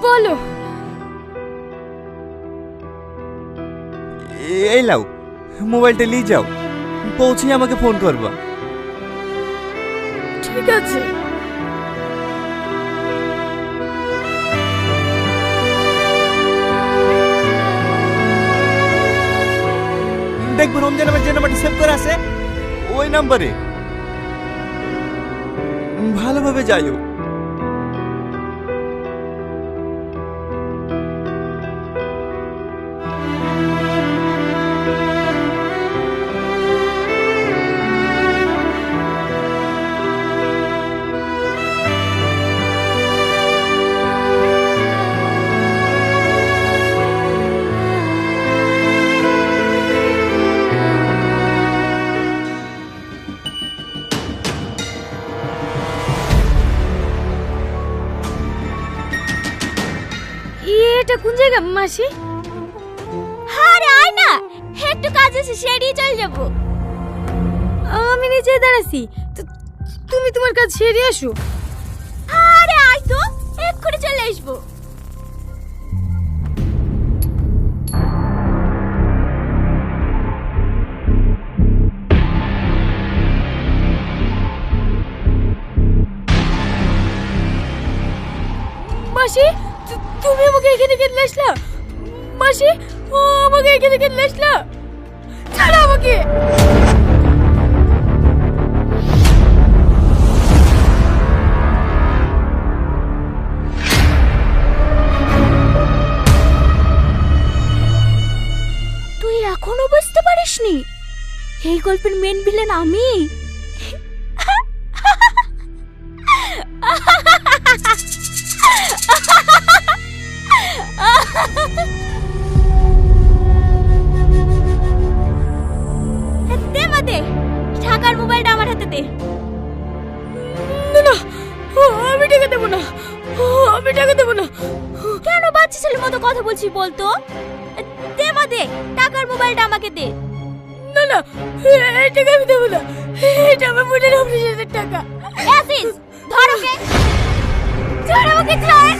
বলো। এই লাও, মোবাইলটা নিয়ে যাও, পৌঁছে আমাকে ফোন করবা। ঠিক আছে। দেখবো রমজান আমার যে নাম্বারটা সেভ করে আছে ওই নাম্বারে ভালোভাবে যাইও। এটা কোন জায়গা মাসি? আরে আয় না, একটু কাজ আছে সেরেই চল যাবো। আমি নিচে দাঁড়াছি, তুমি তোমার কাজ সেরে আসো। আরে আয় তো, এক্ষুনি চলে আসবো। মাসি, তুমি আমাকে এখানে কেন আসলা? মাসি, ও আমাকে এখানে কেন আসলা? ছাড়ো আমাকে। তুই এখনো বুঝতে পারিসনি এই গল্পের মেন ভিলেন আমি? দে মা দে, ঢাকার মোবাইলটা আমার হাতে দে। না না, আমি টাকা দেবো না, আমি টাকা দেবো না। কেন বাচ্চা ছেলের মতো কথা বলছিস বলতো? দে মা দে, টাকার মোবাইলটা আমাকে দে। না না, এই টাকা আমি দেবো না, এটা আমার বোনের অপারেশনের টাকা। আসিস ধর ওকে, ধর ওকে, ধর।